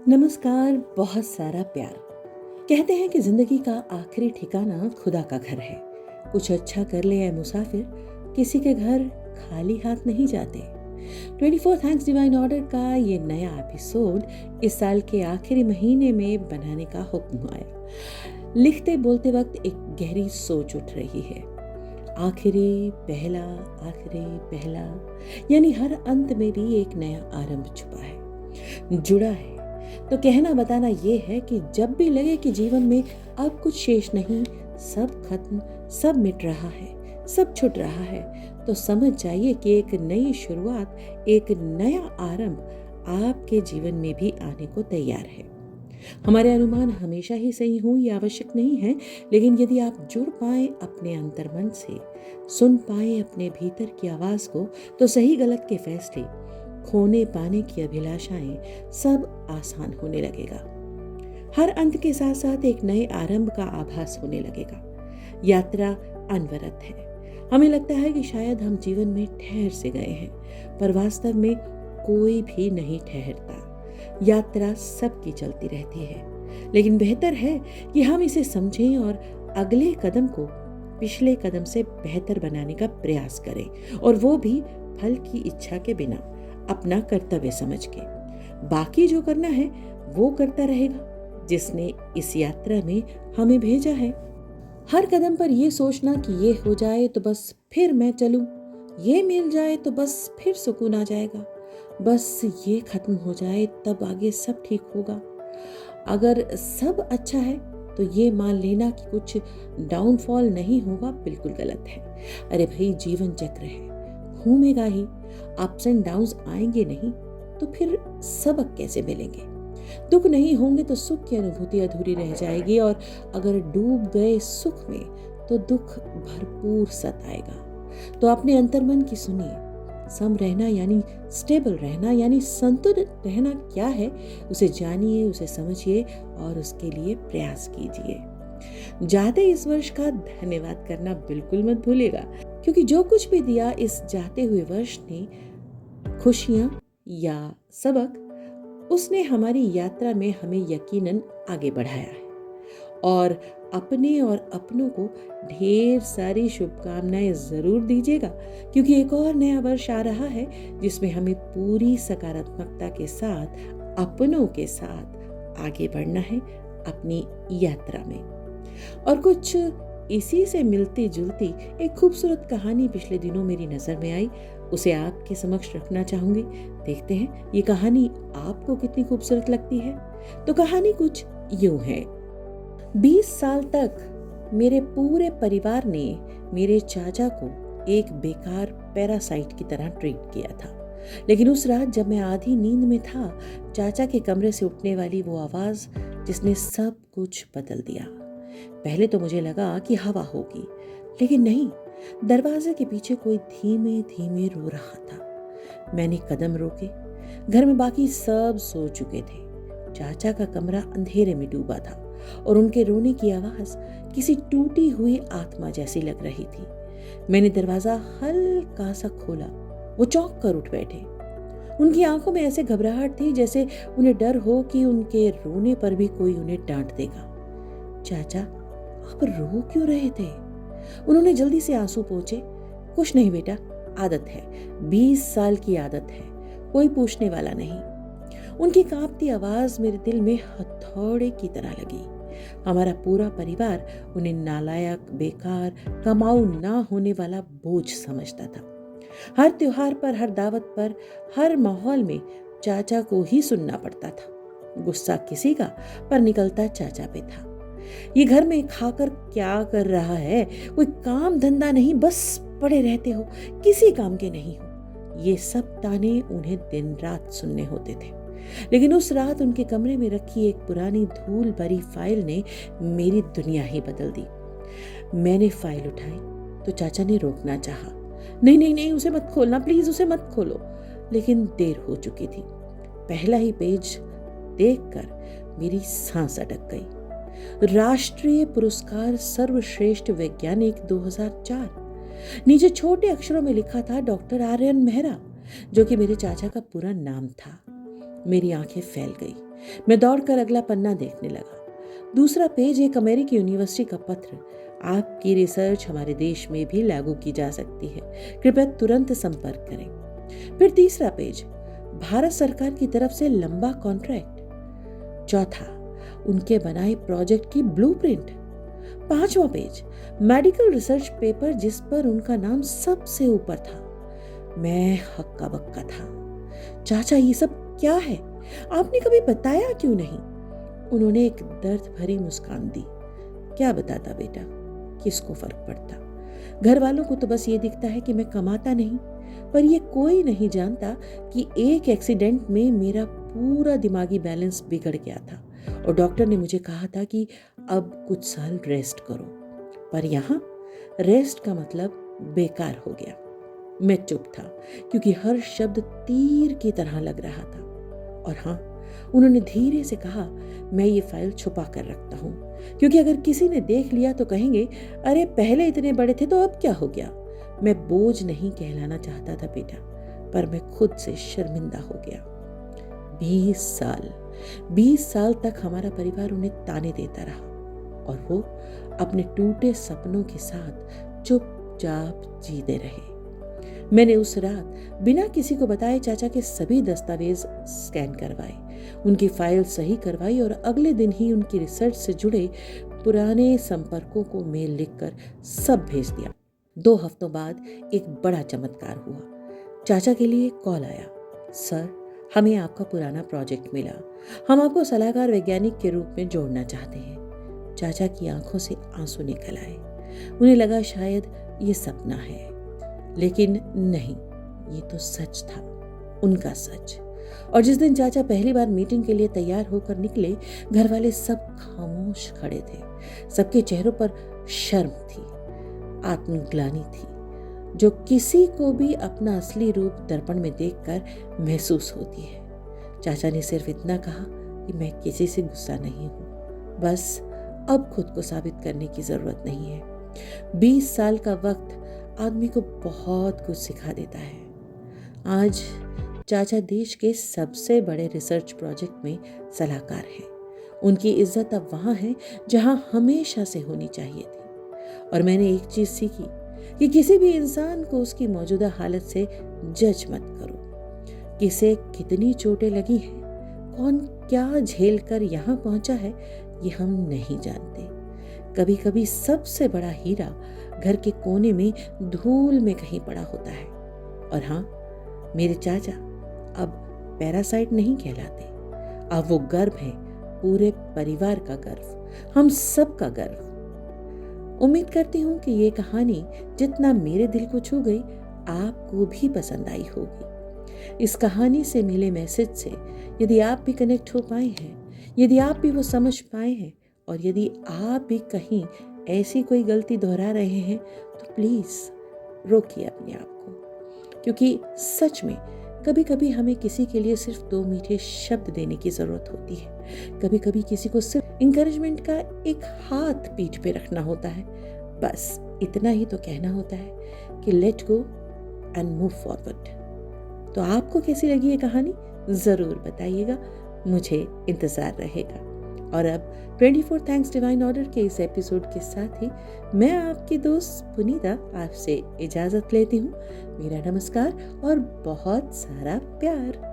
नमस्कार। बहुत सारा प्यार। कहते हैं कि जिंदगी का आखिरी ठिकाना खुदा का घर है। कुछ अच्छा कर ले या मुसाफिर, किसी के घर खाली हाथ नहीं जाते। 24 थैंक्स डिवाइन ऑर्डर का ये नया एपिसोड इस साल के आखिरी महीने में बनाने का हुक्म आया। लिखते बोलते वक्त एक गहरी सोच उठ रही है। आखिरी पहला, यानी हर अंत में भी एक नया आरंभ छुपा है, जुड़ा है। तो कहना बताना ये है कि जब भी लगे कि जीवन में अब कुछ शेष नहीं, सब खत्म, सब मिट रहा है, सब छूट रहा है, तो समझ जाइए कि एक नई शुरुआत, एक नया आरंभ आपके जीवन में भी आने को तैयार है। हमारे अनुमान हमेशा ही सही हों ये आवश्यक नहीं है, लेकिन यदि आप जुड़ पाए अपने अंतर्मन से, सुन पाए अपने भीतर की आवाज को, तो सही गलत के फैसले, खोने पाने की अभिलाषाएं सब आसान होने लगेगा। हर अंत के साथ साथ एक नए आरंभ का आभास होने लगेगा। यात्रा अनवरत है। हमें लगता है कि शायद हम जीवन में ठहर से गए हैं, पर वास्तव में कोई भी नहीं ठहरता। यात्रा सबकी चलती रहती है, लेकिन बेहतर है कि हम इसे समझें और अगले कदम को पिछले कदम से बेहतर बनाने का प्रयास करें, और वो भी फल की इच्छा के बिना, अपना कर्तव्य समझ के। बाकी जो करना है वो करता रहेगा, जिसने इस यात्रा में हमें भेजा है। हर कदम पर ये सोचना कि ये हो जाए तो बस फिर मैं चलूं, ये मिल जाए तो बस फिर सुकून आ जाएगा, बस ये खत्म हो जाए तब आगे सब ठीक होगा। अगर सब अच्छा है तो ये मान लेना कि कुछ डाउनफॉल नहीं होगा बिल्कुल गलत है। अरे भाई, जीवन चक्र है, घूमेगा ही। अप्स एंड डाउन्स आएंगे नहीं तो फिर सबक कैसे मिलेंगे? दुख नहीं होंगे तो सुख की अनुभूति अधूरी रह जाएगी, और अगर डूब गए सुख में तो दुख भरपूर सताएगा। तो अपने अंतर्मन की सुनिए। सम रहना यानी स्टेबल रहना, यानी संतुलित रहना क्या है, उसे जानिए, उसे समझिए और उसके लिए प्रयास कीजिए। जाते इस वर्ष का धन्यवाद करना बिल्कुल मत भूलिएगा, क्योंकि जो कुछ भी दिया इस जाते हुए वर्ष ने, खुशियां या सबक, उसने हमारी यात्रा में हमें यकीनन आगे बढ़ाया है। और अपने और अपनों को ढेर सारी शुभकामनाएं जरूर दीजिएगा, क्योंकि एक और नया वर्ष आ रहा है जिसमें हमें पूरी सकारात्मकता के साथ, अपनों के साथ आगे बढ़ना है अपनी यात्रा में। और कुछ इसी से मिलती जुलती एक खूबसूरत कहानी पिछले दिनों मेरी नजर में आई, उसे आपके समक्ष रखना चाहूंगी। देखते हैं ये कहानी आपको कितनी खूबसूरत लगती है। तो कहानी कुछ यूं है। 20 साल तक मेरे पूरे परिवार ने मेरे चाचा को एक बेकार पैरासाइट की तरह ट्रीट किया था। लेकिन उस रात जब मैं आधी नींद में था, चाचा के कमरे से उठने वाली वो आवाज जिसने सब कुछ बदल दिया। पहले तो मुझे लगा कि हवा होगी, लेकिन नहीं, दरवाजे के पीछे कोई धीमे धीमे रो रहा था। मैंने कदम रोके। घर में बाकी सब सो चुके थे। चाचा का कमरा अंधेरे में डूबा था और उनके रोने की आवाज किसी टूटी हुई आत्मा जैसी लग रही थी। मैंने दरवाजा हल्का सा खोला। वो चौंक कर उठ बैठे। उनकी आंखों में ऐसे घबराहट थी जैसे उन्हें डर हो कि उनके रोने पर भी कोई उन्हें डांट देगा। चाचा, आप रो क्यों रहे थे? उन्होंने जल्दी से आंसू पोंछे। कुछ नहीं बेटा, आदत है, 20 साल की आदत है, कोई पूछने वाला नहीं। उनकी कांपती आवाज मेरे दिल में हथौड़े की तरह लगी। हमारा पूरा परिवार उन्हें नालायक, बेकार, कमाऊ ना होने वाला बोझ समझता था। हर त्योहार पर, हर दावत पर, हर माहौल में चाचा को ही सुनना पड़ता था। गुस्सा किसी का, पर निकलता चाचा पे था। ये घर में खाकर क्या कर रहा है? कोई काम धंधा नहीं, बस पड़े रहते हो, किसी काम के नहीं हो। ये सब ताने उन्हें दिन रात सुनने होते थे। लेकिन उस रात उनके कमरे में रखी एक पुरानी धूल भरी फाइल ने मेरी दुनिया ही बदल दी। मैंने फाइल उठाई तो चाचा ने रोकना चाहा। नहीं नहीं नहीं, उसे मत खोलना प्लीज, उसे मत खोलो। लेकिन देर हो चुकी थी। पहला ही पेज देखकर मेरी सांस अटक गई। राष्ट्रीय पुरस्कार सर्वश्रेष्ठ वैज्ञानिक 2004। नीचे छोटे अक्षरों में लिखा था डॉक्टर आर्यन मेहरा, जो कि मेरे चाचा का पूरा नाम था। मेरी आंखें फैल गई। मैं दौड़कर अगला पन्ना देखने लगा। दूसरा पेज एक अमेरिकी यूनिवर्सिटी का पत्र। आपकी रिसर्च हमारे देश में भी लागू की जा सकती है, कृपया तुरंत संपर्क करें। फिर तीसरा पेज, भारत सरकार की तरफ से लंबा कॉन्ट्रैक्ट। चौथा, उनके बनाए प्रोजेक्ट की ब्लूप्रिंट। पांचवा पेज, मेडिकल रिसर्च पेपर जिस पर उनका नाम सबसे ऊपर था। मैं हक्का बक्का था। चाचा, ये सब क्या है? आपने कभी बताया क्यों नहीं? उन्होंने एक दर्द भरी मुस्कान दी। क्या बताता बेटा, किसको फर्क पड़ता? घर वालों को तो बस ये दिखता है कि मैं कमाता नहीं, पर ये कोई नहीं जानता कि एक एक्सीडेंट में मेरा पूरा दिमागी बैलेंस बिगड़ गया था और डॉक्टर ने मुझे कहा था कि अब कुछ साल रेस्ट करो। पर यहाँ रेस्ट का मतलब बेकार हो गया। मैं चुप था क्योंकि हर शब्द तीर की तरह लग रहा था। और हाँ, उन्होंने धीरे से कहा, मैं ये फाइल छुपा कर रखता हूँ क्योंकि अगर किसी ने देख लिया तो कहेंगे, अरे पहले इतने बड़े थे तो अब क्या हो गया। मैं बोझ नहीं कहलाना चाहता था बेटा, पर मैं खुद से शर्मिंदा हो गया। 20 साल तक हमारा परिवार उन्हें ताने देता रहा और वो अपने टूटे सपनों के साथ चुपचाप जीते रहे। मैंने उस रात बिना किसी को बताए चाचा के सभी दस्तावेज स्कैन करवाए, उनकी फाइल सही करवाई और अगले दिन ही उनकी रिसर्च से जुड़े पुराने संपर्कों को मेल लिखकर सब भेज दिया। 2 हफ्तों बाद एक बड़ा चमत्कार हुआ। चाचा के लिए कॉल आया, सर हमें आपका पुराना प्रोजेक्ट मिला, हम आपको सलाहकार वैज्ञानिक के रूप में जोड़ना चाहते हैं। चाचा की आंखों से आंसू निकल आए। उन्हें लगा शायद ये सपना है, लेकिन नहीं, ये तो सच था, उनका सच। और जिस दिन चाचा पहली बार मीटिंग के लिए तैयार होकर निकले, घर वाले सब खामोश खड़े थे। सबके चेहरों पर शर्म थी, आत्मग्लानि थी, जो किसी को भी अपना असली रूप दर्पण में देखकर महसूस होती है। चाचा ने सिर्फ इतना कहा कि मैं किसी से गुस्सा नहीं हूं, बस अब खुद को साबित करने की जरूरत नहीं है। 20 साल का वक्त आदमी को बहुत कुछ सिखा देता है। आज चाचा देश के सबसे बड़े रिसर्च प्रोजेक्ट में सलाहकार हैं। उनकी इज्जत अब वहाँ है जहाँ हमेशा से होनी चाहिए थी। और मैंने एक चीज़ सीखी कि किसी भी इंसान को उसकी मौजूदा हालत से जज मत करो। किसे कितनी चोटें लगी हैं, कौन क्या झेल कर यहाँ पहुँचा है, ये हम नहीं जानते। कभी कभी सबसे बड़ा हीरा घर के कोने में धूल में कहीं पड़ा होता है। और हाँ, मेरे चाचा अब पैरासाइट नहीं कहलाते, अब वो गर्व है, पूरे परिवार का गर्व, हम सब का गर्व। उम्मीद करती हूँ कि ये कहानी जितना मेरे दिल को छू गई, आपको भी पसंद आई होगी। इस कहानी से मिले मैसेज से यदि आप भी कनेक्ट हो पाए हैं, यदि आप भी वो समझ पाए हैं, और यदि आप भी कहीं ऐसी कोई गलती दोहरा रहे हैं, तो प्लीज़ रोकिए अपने आप को, क्योंकि सच में कभी कभी हमें किसी के लिए सिर्फ 2 मीठे शब्द देने की ज़रूरत होती है। कभी कभी किसी को सिर्फ इंकरेजमेंट का एक हाथ पीठ पे रखना होता है। बस इतना ही तो कहना होता है कि let go and move forward. तो आपको कैसी लगी ये कहानी ज़रूर बताइएगा, मुझे इंतज़ार रहेगा। और अब 24 थैंक्स डिवाइन ऑर्डर के इस एपिसोड के साथ ही मैं आपकी दोस्त पुनीता आपसे इजाज़त लेती हूँ। मेरा नमस्कार और बहुत सारा प्यार।